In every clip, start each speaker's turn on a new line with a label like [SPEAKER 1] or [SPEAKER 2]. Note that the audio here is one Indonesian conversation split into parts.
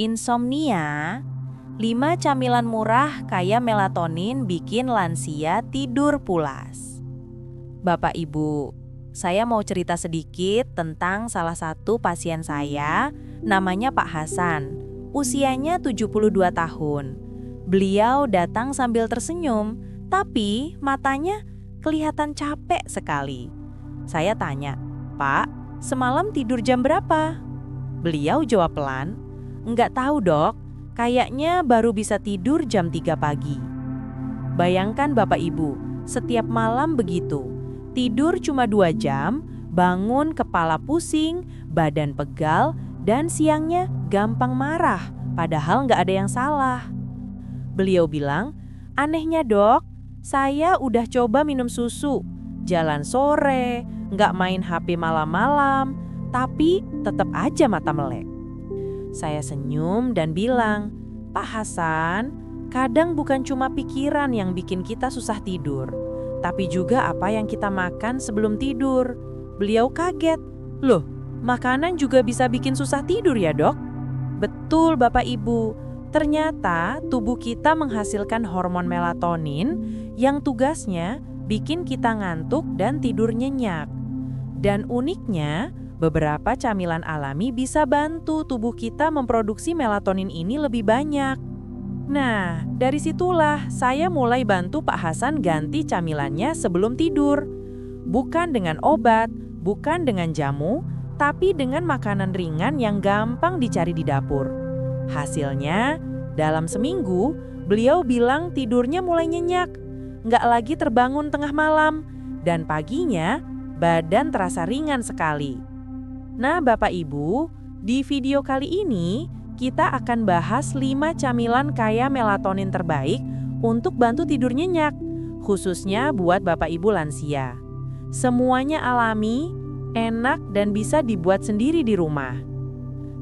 [SPEAKER 1] Insomnia, 5 camilan murah kaya melatonin bikin lansia tidur pulas. Bapak Ibu, saya mau cerita sedikit tentang salah satu pasien saya, namanya Pak Hasan. Usianya 72 tahun. Beliau datang sambil tersenyum, tapi matanya kelihatan capek sekali. Saya tanya, "Pak, semalam tidur jam berapa?" Beliau jawab pelan, "Nggak tahu dok, kayaknya baru bisa tidur jam 3 pagi." Bayangkan Bapak Ibu, setiap malam begitu. Tidur cuma 2 jam, bangun kepala pusing, badan pegal, dan siangnya gampang marah, padahal nggak ada yang salah. Beliau bilang, "Anehnya dok, saya udah coba minum susu, jalan sore, nggak main HP malam-malam, tapi tetap aja mata melek." Saya senyum dan bilang, "Pak Hasan, kadang bukan cuma pikiran yang bikin kita susah tidur, tapi juga apa yang kita makan sebelum tidur." Beliau kaget, "Loh, makanan juga bisa bikin susah tidur ya dok?" Betul Bapak Ibu, ternyata tubuh kita menghasilkan hormon melatonin yang tugasnya bikin kita ngantuk dan tidur nyenyak. Dan uniknya, beberapa camilan alami bisa bantu tubuh kita memproduksi melatonin ini lebih banyak. Nah, dari situlah saya mulai bantu Pak Hasan ganti camilannya sebelum tidur. Bukan dengan obat, bukan dengan jamu, tapi dengan makanan ringan yang gampang dicari di dapur. Hasilnya, dalam seminggu, beliau bilang tidurnya mulai nyenyak, nggak lagi terbangun tengah malam, dan paginya badan terasa ringan sekali. Nah Bapak Ibu, di video kali ini kita akan bahas 5 camilan kaya melatonin terbaik untuk bantu tidur nyenyak, khususnya buat Bapak Ibu lansia. Semuanya alami, enak dan bisa dibuat sendiri di rumah.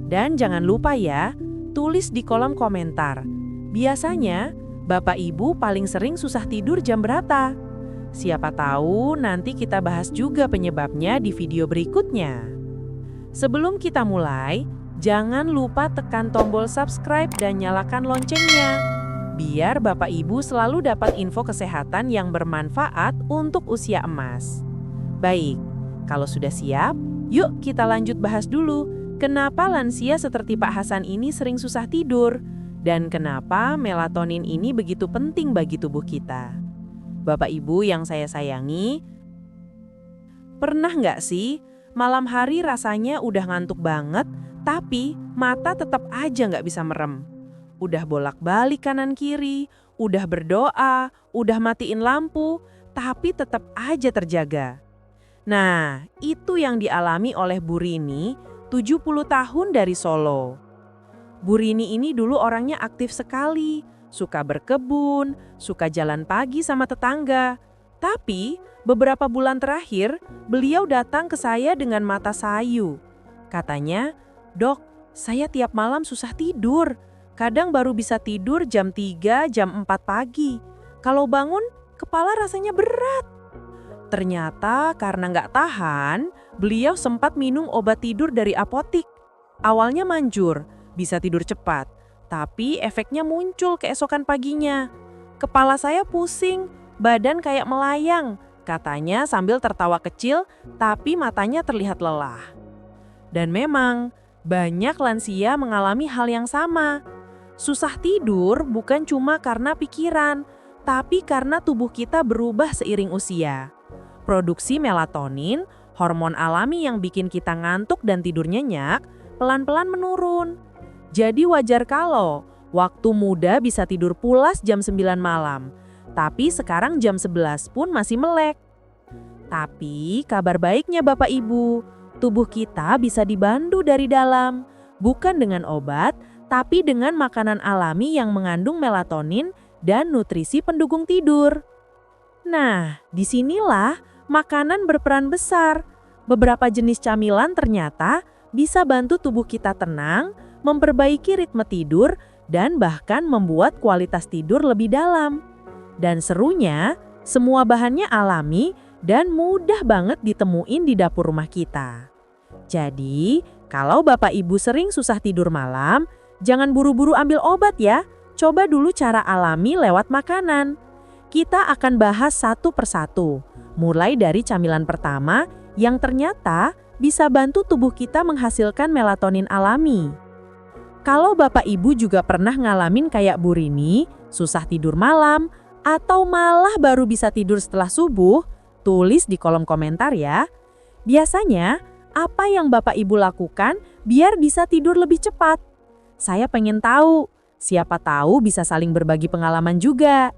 [SPEAKER 1] Dan jangan lupa ya, tulis di kolom komentar. Biasanya Bapak Ibu paling sering susah tidur jam berapa? Siapa tahu nanti kita bahas juga penyebabnya di video berikutnya. Sebelum kita mulai, jangan lupa tekan tombol subscribe dan nyalakan loncengnya, biar Bapak Ibu selalu dapat info kesehatan yang bermanfaat untuk usia emas. Baik, kalau sudah siap, yuk kita lanjut bahas dulu kenapa lansia seperti Pak Hasan ini sering susah tidur, dan kenapa melatonin ini begitu penting bagi tubuh kita. Bapak Ibu yang saya sayangi, pernah nggak sih malam hari rasanya udah ngantuk banget, tapi mata tetap aja nggak bisa merem? Udah bolak-balik kanan kiri, udah berdoa, udah matiin lampu, tapi tetap aja terjaga. Nah, itu yang dialami oleh Bu Rini, 70 tahun dari Solo. Bu Rini ini dulu orangnya aktif sekali, suka berkebun, suka jalan pagi sama tetangga. Tapi beberapa bulan terakhir, beliau datang ke saya dengan mata sayu. Katanya, "Dok, saya tiap malam susah tidur. Kadang baru bisa tidur jam 3, jam 4 pagi. Kalau bangun, kepala rasanya berat." Ternyata karena nggak tahan, beliau sempat minum obat tidur dari apotik. Awalnya manjur, bisa tidur cepat. Tapi efeknya muncul keesokan paginya. "Kepala saya pusing, badan kayak melayang," katanya sambil tertawa kecil, tapi matanya terlihat lelah. Dan memang, banyak lansia mengalami hal yang sama. Susah tidur bukan cuma karena pikiran, tapi karena tubuh kita berubah seiring usia. Produksi melatonin, hormon alami yang bikin kita ngantuk dan tidur nyenyak, pelan-pelan menurun. Jadi wajar kalau waktu muda bisa tidur pulas jam 9 malam, tapi sekarang jam 11 pun masih melek. Tapi kabar baiknya Bapak Ibu, tubuh kita bisa dibantu dari dalam, bukan dengan obat, tapi dengan makanan alami yang mengandung melatonin dan nutrisi pendukung tidur. Nah, disinilah makanan berperan besar. Beberapa jenis camilan ternyata bisa bantu tubuh kita tenang, memperbaiki ritme tidur, dan bahkan membuat kualitas tidur lebih dalam. Dan serunya, semua bahannya alami dan mudah banget ditemuin di dapur rumah kita. Jadi, kalau Bapak Ibu sering susah tidur malam,
[SPEAKER 2] Jangan buru-buru ambil obat ya. Coba dulu cara alami lewat makanan. Kita akan bahas satu persatu. Mulai dari camilan pertama yang ternyata bisa bantu tubuh kita menghasilkan melatonin alami. Kalau Bapak Ibu juga pernah ngalamin kayak Bu Rini, susah tidur malam, atau malah baru bisa tidur setelah subuh, tulis di kolom komentar ya. Biasanya, apa yang Bapak Ibu lakukan biar bisa tidur lebih cepat? Saya pengen tahu, siapa tahu bisa saling berbagi pengalaman juga.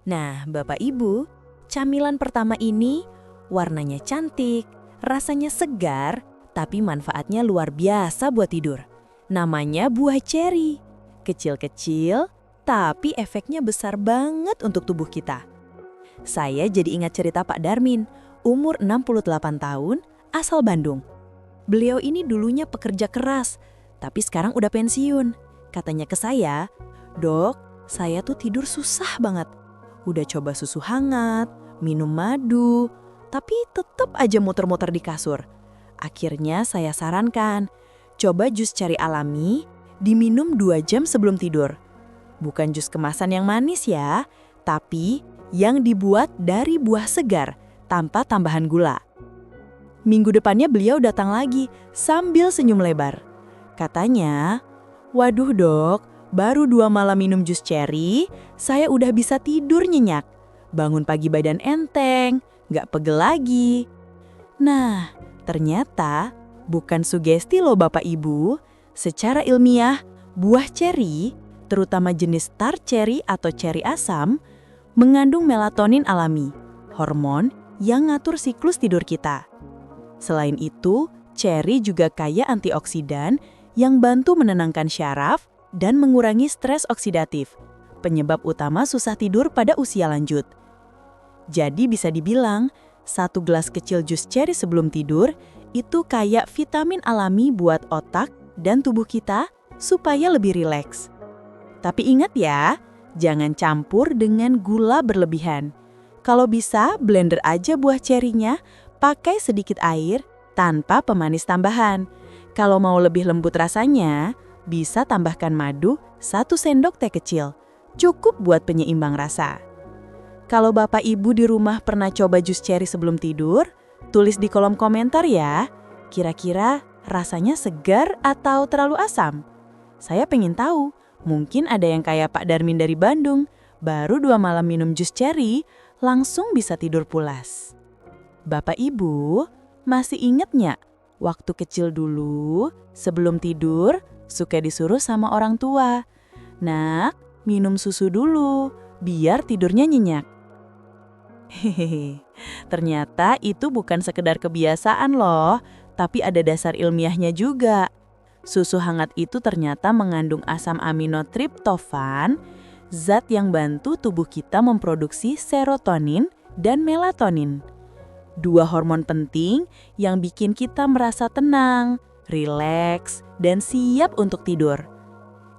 [SPEAKER 1] Nah, Bapak Ibu, camilan pertama ini warnanya cantik, rasanya segar, tapi manfaatnya luar biasa buat tidur. Namanya buah ceri. Kecil-kecil, tapi efeknya besar banget untuk tubuh kita. Saya jadi ingat cerita Pak Darmin, umur 68 tahun, asal Bandung. Beliau ini dulunya pekerja keras, tapi sekarang udah pensiun. Katanya ke saya, "Dok, saya tuh tidur susah banget. Udah coba susu hangat, minum madu, tapi tetap aja muter-muter di kasur." Akhirnya saya sarankan, coba jus ceri alami, diminum 2 jam sebelum tidur. Bukan jus kemasan yang manis ya, tapi yang dibuat dari buah segar tanpa tambahan gula. Minggu depannya beliau datang lagi sambil senyum lebar. Katanya, "Waduh dok, baru 2 malam minum jus ceri, saya udah bisa tidur nyenyak. Bangun pagi badan enteng, gak pegel lagi." Nah, ternyata bukan sugesti loh Bapak Ibu. Secara ilmiah, buah ceri, terutama jenis star cherry atau ceri asam, mengandung melatonin alami, hormon yang ngatur siklus tidur kita. Selain itu, ceri juga kaya antioksidan yang bantu menenangkan syaraf dan mengurangi stres oksidatif, penyebab utama susah tidur pada usia lanjut. Jadi bisa dibilang, 1 gelas kecil jus ceri sebelum tidur itu kayak vitamin alami buat otak dan tubuh kita supaya lebih rileks. Tapi ingat ya, jangan campur dengan gula berlebihan. Kalau bisa, blender aja buah cerinya, pakai sedikit air tanpa pemanis tambahan. Kalau mau lebih lembut rasanya, bisa tambahkan madu 1 sendok teh kecil. Cukup buat penyeimbang rasa. Kalau Bapak Ibu di rumah pernah coba jus ceri sebelum tidur, tulis di kolom komentar ya. Kira-kira rasanya segar atau terlalu asam? Saya pengen tahu, mungkin ada yang kayak Pak Darmin dari Bandung, baru 2 malam minum jus ceri, langsung bisa tidur pulas. Bapak Ibu, masih inget nggak? Waktu kecil dulu, sebelum tidur, suka disuruh sama orang tua, "Nak, minum susu dulu, biar tidurnya nyenyak." Hehehe, ternyata itu bukan sekedar kebiasaan loh, tapi ada dasar ilmiahnya juga. Susu hangat itu ternyata mengandung asam amino triptofan, zat yang bantu tubuh kita memproduksi serotonin dan melatonin. 2 hormon penting yang bikin kita merasa tenang, rileks, dan siap untuk tidur.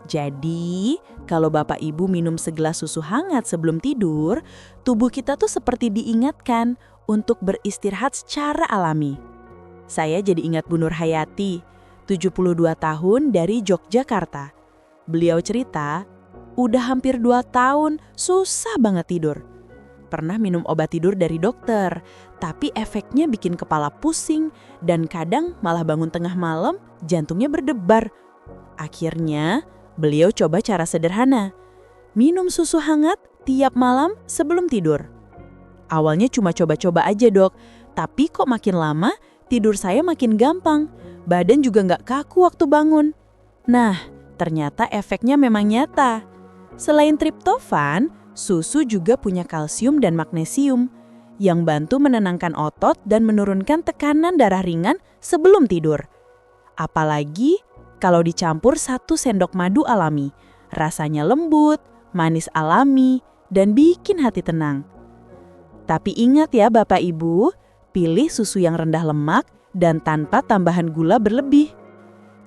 [SPEAKER 1] Jadi, kalau Bapak Ibu minum segelas susu hangat sebelum tidur, tubuh kita tuh seperti diingatkan untuk beristirahat secara alami. Saya jadi ingat Bu Nur Hayati, 72 tahun dari Yogyakarta. Beliau cerita, udah hampir 2 tahun susah banget tidur. Pernah minum obat tidur dari dokter, tapi efeknya bikin kepala pusing dan kadang malah bangun tengah malam jantungnya berdebar. Akhirnya, beliau coba cara sederhana, minum susu hangat tiap malam sebelum tidur. Awalnya cuma coba-coba aja dok, tapi kok makin lama tidur saya makin gampang, badan juga nggak kaku waktu bangun. Nah, ternyata efeknya memang nyata. Selain triptofan, susu juga punya kalsium dan magnesium yang bantu menenangkan otot dan menurunkan tekanan darah ringan sebelum tidur. Apalagi kalau dicampur 1 sendok madu alami, rasanya lembut, manis alami, dan bikin hati tenang. Tapi ingat ya Bapak Ibu, pilih susu yang rendah lemak dan tanpa tambahan gula berlebih.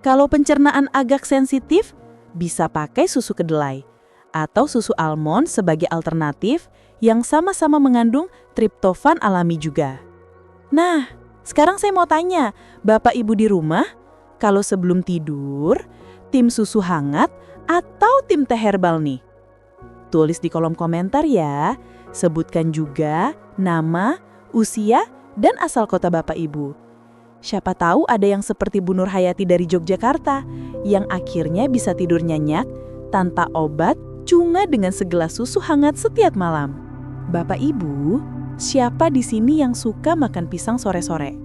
[SPEAKER 1] Kalau pencernaan agak sensitif, bisa pakai susu kedelai atau susu almond sebagai alternatif yang sama-sama mengandung triptofan alami juga. Nah, sekarang saya mau tanya, Bapak Ibu di rumah, kalau sebelum tidur,
[SPEAKER 2] Tim susu hangat atau tim teh herbal nih? Tulis di kolom komentar ya. Sebutkan juga nama, usia, dan asal kota Bapak Ibu. Siapa tahu ada yang seperti Bu Nur Hayati dari Yogyakarta yang akhirnya bisa tidur nyenyak tanpa obat, cuma dengan segelas susu hangat setiap malam. Bapak Ibu, siapa di sini yang suka makan pisang sore-sore?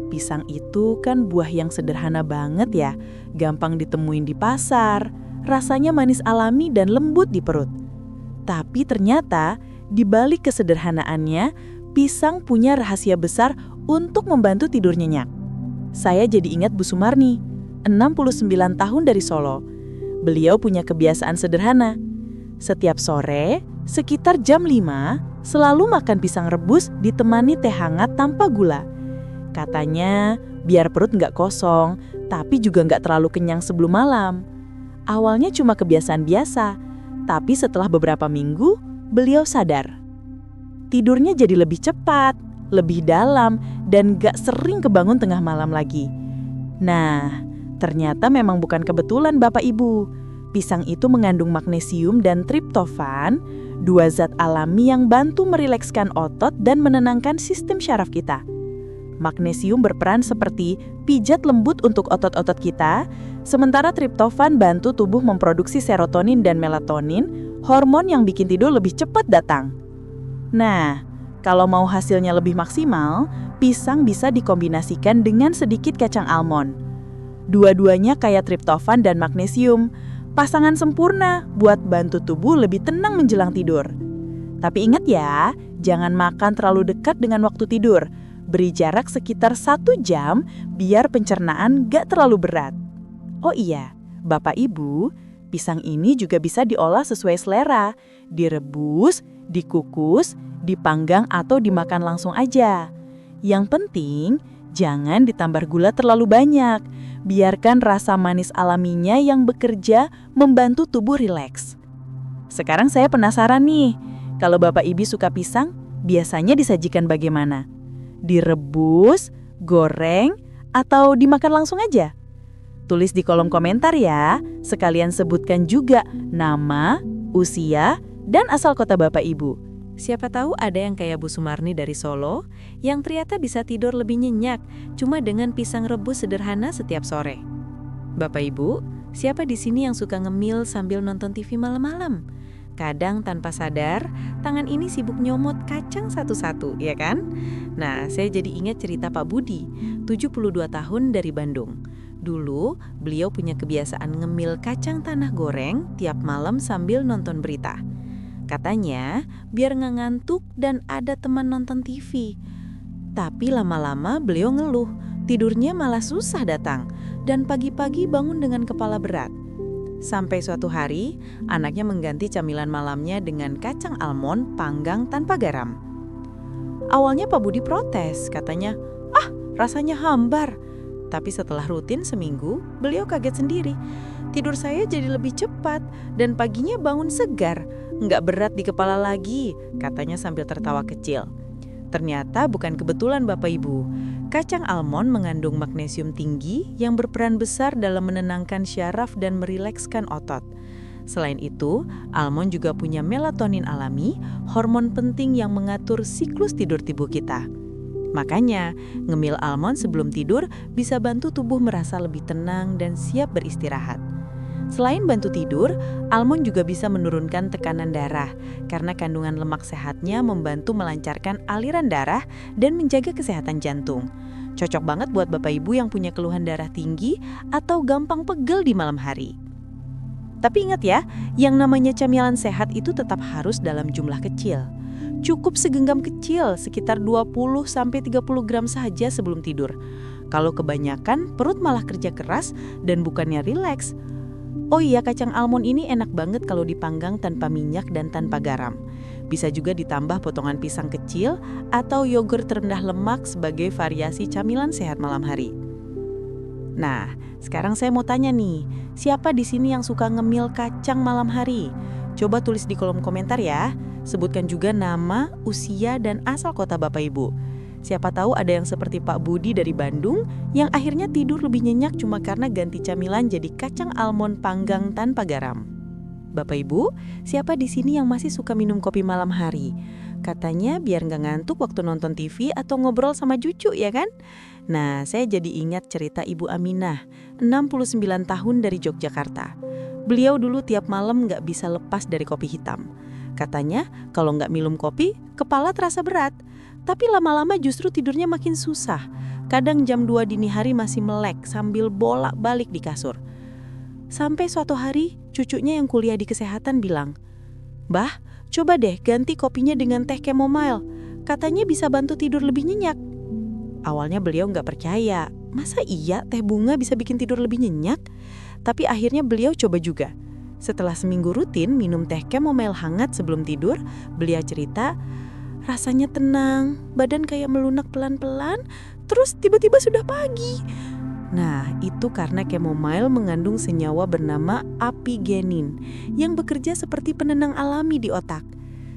[SPEAKER 2] Pisang itu kan buah yang sederhana banget ya, gampang ditemuin di pasar, rasanya manis alami dan lembut di perut. Tapi ternyata di balik kesederhanaannya, pisang punya rahasia besar untuk membantu tidur nyenyak. Saya jadi ingat Bu Sumarni, 69 tahun dari Solo. Beliau punya kebiasaan sederhana. Setiap sore, sekitar jam 5, selalu makan pisang rebus ditemani teh hangat tanpa gula. Katanya, biar perut nggak kosong, tapi juga nggak terlalu kenyang sebelum malam. Awalnya cuma kebiasaan biasa, tapi setelah beberapa minggu, beliau sadar. Tidurnya jadi lebih cepat, lebih dalam, dan gak sering kebangun tengah malam lagi. Nah, ternyata memang bukan kebetulan Bapak Ibu. Pisang itu mengandung magnesium dan triptofan, dua zat alami yang bantu merilekskan otot dan menenangkan sistem syaraf kita. Magnesium berperan seperti pijat lembut untuk otot-otot kita, sementara triptofan bantu tubuh memproduksi serotonin dan melatonin, hormon yang bikin tidur lebih cepat datang. Nah, kalau mau hasilnya lebih maksimal, pisang bisa dikombinasikan dengan sedikit kacang almond. Dua-duanya kaya triptofan dan magnesium, pasangan sempurna buat bantu tubuh lebih tenang menjelang tidur. Tapi ingat ya, jangan makan terlalu dekat dengan waktu tidur. Beri jarak sekitar 1 jam biar pencernaan gak terlalu berat. Oh iya, Bapak Ibu, pisang ini juga bisa diolah sesuai selera, direbus, dikukus, dipanggang atau dimakan langsung aja. Yang penting, jangan ditambah gula terlalu banyak. Biarkan rasa manis alaminya yang bekerja membantu tubuh rileks. Sekarang saya penasaran nih, kalau Bapak Ibu suka pisang, biasanya disajikan bagaimana? Direbus, goreng, atau dimakan langsung aja? Tulis di kolom komentar ya, sekalian sebutkan juga nama, usia, dan asal kota Bapak Ibu.
[SPEAKER 1] Siapa tahu ada yang kayak Bu Sumarni dari Solo yang ternyata bisa tidur lebih nyenyak cuma dengan pisang rebus sederhana setiap sore. Bapak Ibu, siapa di sini yang suka ngemil sambil nonton TV malam-malam? Kadang tanpa sadar, tangan ini sibuk nyomot kacang satu-satu, ya kan? Nah, saya jadi ingat cerita Pak Budi, 72 tahun dari Bandung. Dulu, beliau punya kebiasaan ngemil kacang tanah goreng tiap malam sambil nonton berita. Katanya, biar nggak ngantuk dan ada teman nonton TV. Tapi lama-lama beliau ngeluh, tidurnya malah susah datang, dan pagi-pagi bangun dengan kepala berat. Sampai suatu hari, anaknya mengganti camilan malamnya dengan kacang almond panggang tanpa garam. Awalnya Pak Budi protes, katanya, rasanya hambar. Tapi setelah rutin seminggu, beliau kaget sendiri. Tidur saya jadi lebih cepat dan paginya bangun segar. Nggak berat di kepala lagi, katanya sambil tertawa kecil. Ternyata bukan kebetulan Bapak Ibu. Kacang almond mengandung magnesium tinggi yang berperan besar dalam menenangkan syaraf dan merilekskan otot. Selain itu, almond juga punya melatonin alami, hormon penting yang mengatur siklus tidur tubuh kita. Makanya, ngemil almond sebelum tidur bisa bantu tubuh merasa lebih tenang dan siap beristirahat. Selain bantu tidur, almond juga bisa menurunkan tekanan darah karena kandungan lemak sehatnya membantu melancarkan aliran darah dan menjaga kesehatan jantung. Cocok banget buat Bapak Ibu yang punya keluhan darah tinggi atau gampang pegel di malam hari. Tapi ingat ya, yang namanya camilan sehat itu tetap harus dalam jumlah kecil. Cukup segenggam kecil, sekitar 20-30 gram saja sebelum tidur. Kalau kebanyakan, perut malah kerja keras dan bukannya rileks. Oh iya, kacang almond ini enak banget kalau dipanggang tanpa minyak dan tanpa garam. Bisa juga ditambah potongan pisang kecil atau yogurt rendah lemak sebagai variasi camilan sehat malam hari. Nah, sekarang saya mau tanya nih, siapa di sini yang suka ngemil kacang malam hari? Coba tulis di kolom komentar ya. Sebutkan juga nama, usia, dan asal kota Bapak Ibu.
[SPEAKER 2] Siapa tahu ada yang seperti Pak Budi dari Bandung yang akhirnya tidur lebih nyenyak cuma karena ganti camilan jadi kacang almond panggang tanpa garam. Bapak Ibu, siapa di sini yang masih suka minum kopi malam hari? Katanya biar nggak ngantuk waktu nonton TV atau ngobrol sama cucu, ya kan? Nah, saya jadi ingat cerita Ibu Aminah, 69 tahun dari Yogyakarta. Beliau dulu tiap malam nggak bisa lepas dari kopi hitam. Katanya kalau nggak minum kopi, kepala terasa berat. Tapi lama-lama justru tidurnya makin susah. Kadang jam 2 dini hari masih melek sambil bolak-balik di kasur. Sampai suatu hari, cucunya yang kuliah di kesehatan bilang, "Mbah, coba deh ganti kopinya dengan teh chamomile. Katanya bisa bantu tidur lebih nyenyak." Awalnya beliau nggak percaya. Masa iya teh bunga bisa bikin tidur lebih nyenyak? Tapi akhirnya beliau coba juga. Setelah seminggu rutin minum teh chamomile hangat sebelum tidur, beliau cerita, rasanya tenang, badan kayak melunak pelan-pelan, terus tiba-tiba sudah pagi. Nah, itu karena chamomile mengandung senyawa bernama apigenin yang bekerja seperti penenang alami di otak.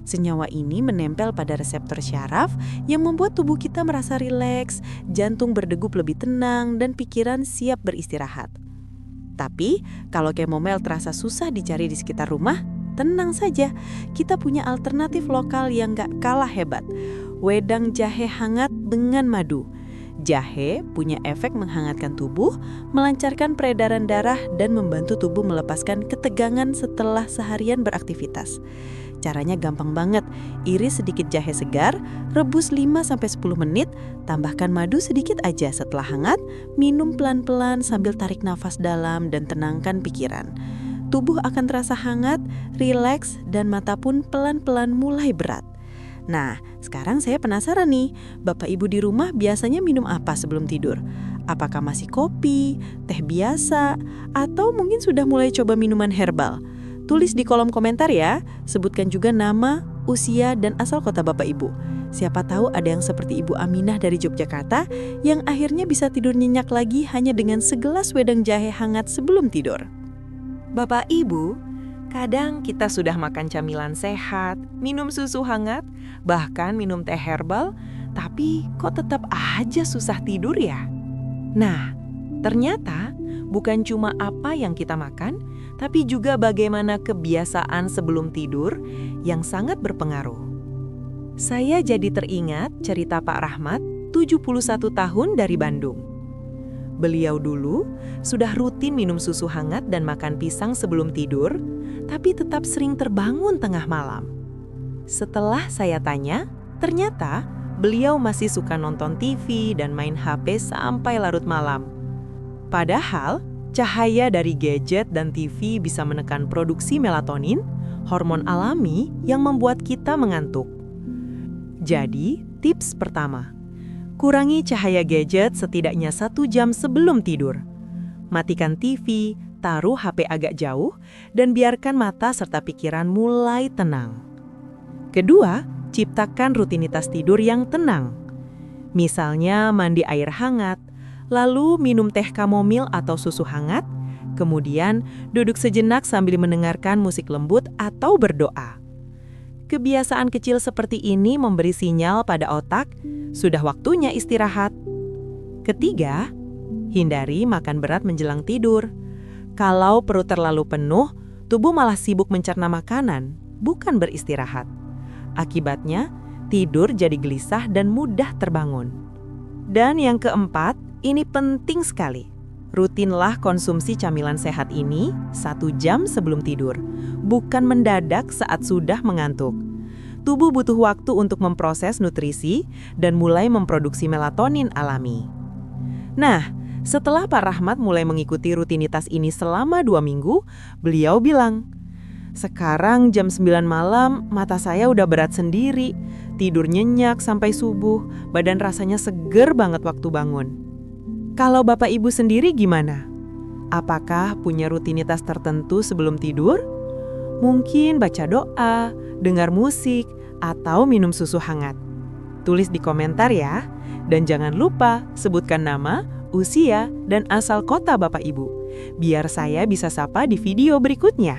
[SPEAKER 2] Senyawa ini menempel pada reseptor syaraf yang membuat tubuh kita merasa rileks, jantung berdegup lebih tenang, dan pikiran siap beristirahat. Tapi, kalau chamomile terasa susah dicari di sekitar rumah, tenang saja, kita punya alternatif lokal yang gak kalah hebat. Wedang jahe hangat dengan madu. Jahe punya efek menghangatkan tubuh, melancarkan peredaran darah, dan membantu tubuh melepaskan ketegangan setelah seharian beraktivitas. Caranya gampang banget, iris sedikit jahe segar, rebus 5-10 menit, tambahkan madu sedikit aja setelah hangat, minum pelan-pelan sambil tarik nafas dalam dan tenangkan pikiran. Tubuh akan terasa hangat, rileks, dan mata pun pelan-pelan mulai berat. Nah, sekarang saya penasaran nih, Bapak Ibu di rumah biasanya minum apa sebelum tidur? Apakah masih kopi, teh biasa, atau mungkin sudah mulai coba minuman herbal? Tulis di kolom komentar ya, sebutkan juga nama, usia, dan asal kota Bapak Ibu. Siapa tahu ada yang seperti Ibu Aminah dari Yogyakarta yang akhirnya bisa tidur nyenyak lagi hanya dengan segelas wedang jahe hangat sebelum tidur.
[SPEAKER 3] Bapak Ibu, kadang kita sudah makan camilan sehat, minum susu hangat, bahkan minum teh herbal, tapi kok tetap aja susah tidur ya? Nah, ternyata bukan cuma apa yang kita makan, tapi juga bagaimana kebiasaan sebelum tidur yang sangat berpengaruh. Saya jadi teringat cerita Pak Rahmat, 71 tahun dari Bandung. Beliau dulu sudah rutin minum susu hangat dan makan pisang sebelum tidur, tapi tetap sering terbangun tengah malam. Setelah saya tanya, ternyata beliau masih suka nonton TV dan main HP sampai larut malam. Padahal, cahaya dari gadget dan TV bisa menekan produksi melatonin, hormon alami yang membuat kita mengantuk. Jadi, tips pertama, kurangi cahaya gadget setidaknya 1 jam sebelum tidur. Matikan TV, taruh HP agak jauh, dan biarkan mata serta pikiran mulai tenang. Kedua, ciptakan rutinitas tidur yang tenang. Misalnya mandi air hangat, lalu minum teh chamomile atau susu hangat, kemudian duduk sejenak sambil mendengarkan musik lembut atau berdoa. Kebiasaan kecil seperti ini memberi sinyal pada otak, sudah waktunya istirahat. Ketiga, hindari makan berat menjelang tidur. Kalau perut terlalu penuh, tubuh malah sibuk mencerna makanan, bukan beristirahat. Akibatnya, tidur jadi gelisah dan mudah terbangun. Dan yang keempat, ini penting sekali. Rutinlah konsumsi camilan sehat ini 1 jam sebelum tidur, bukan mendadak saat sudah mengantuk. Tubuh butuh waktu untuk memproses nutrisi dan mulai memproduksi melatonin alami. Nah, setelah Pak Rahmat mulai mengikuti rutinitas ini selama 2 minggu, beliau bilang, "Sekarang jam 9 malam, mata saya udah berat sendiri, tidur nyenyak sampai subuh, badan rasanya seger banget waktu bangun." Kalau Bapak Ibu sendiri gimana? Apakah punya rutinitas tertentu sebelum tidur? Mungkin baca doa, dengar musik, atau minum susu hangat. Tulis di komentar ya. Dan jangan lupa sebutkan nama, usia, dan asal kota Bapak Ibu. Biar saya bisa sapa di video berikutnya.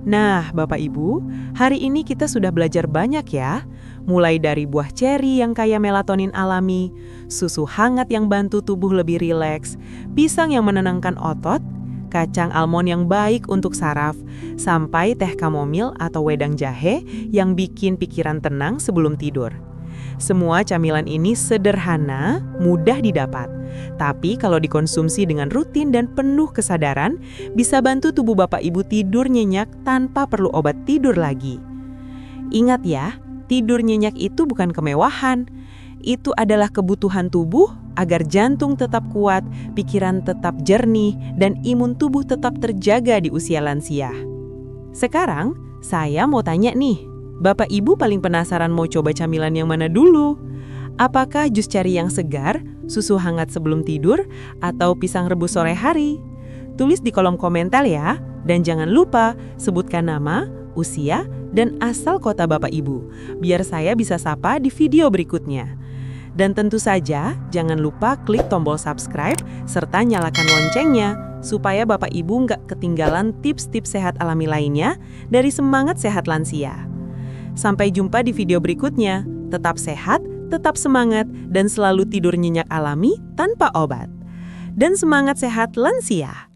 [SPEAKER 3] Nah, Bapak Ibu, hari ini kita sudah belajar banyak ya. mulai dari buah ceri yang kaya melatonin alami, susu hangat yang bantu tubuh lebih rileks, pisang yang menenangkan otot, kacang almond yang baik untuk saraf, sampai teh kamomil atau wedang jahe yang bikin pikiran tenang sebelum tidur. Semua camilan ini sederhana, mudah didapat. Tapi kalau dikonsumsi dengan rutin dan penuh kesadaran, bisa bantu tubuh Bapak Ibu tidur nyenyak tanpa perlu obat tidur lagi. Ingat ya, tidur nyenyak itu bukan kemewahan. Itu adalah kebutuhan tubuh agar jantung tetap kuat, pikiran tetap jernih, dan imun tubuh tetap terjaga di usia lansia. Sekarang, saya mau tanya nih, Bapak Ibu paling penasaran mau coba camilan yang mana dulu? Apakah jus ceri yang segar, susu hangat sebelum tidur, atau pisang rebus sore hari? Tulis di kolom komentar ya, dan jangan lupa sebutkan nama, usia, dan asal kota Bapak Ibu, biar saya bisa sapa di video berikutnya. Dan tentu saja, jangan lupa klik tombol subscribe serta nyalakan loncengnya, supaya Bapak Ibu nggak ketinggalan tips-tips sehat alami lainnya dari Semangat Sehat Lansia. Sampai jumpa di video berikutnya. Tetap sehat, tetap semangat, dan selalu tidur nyenyak alami tanpa obat. Dan semangat sehat lansia!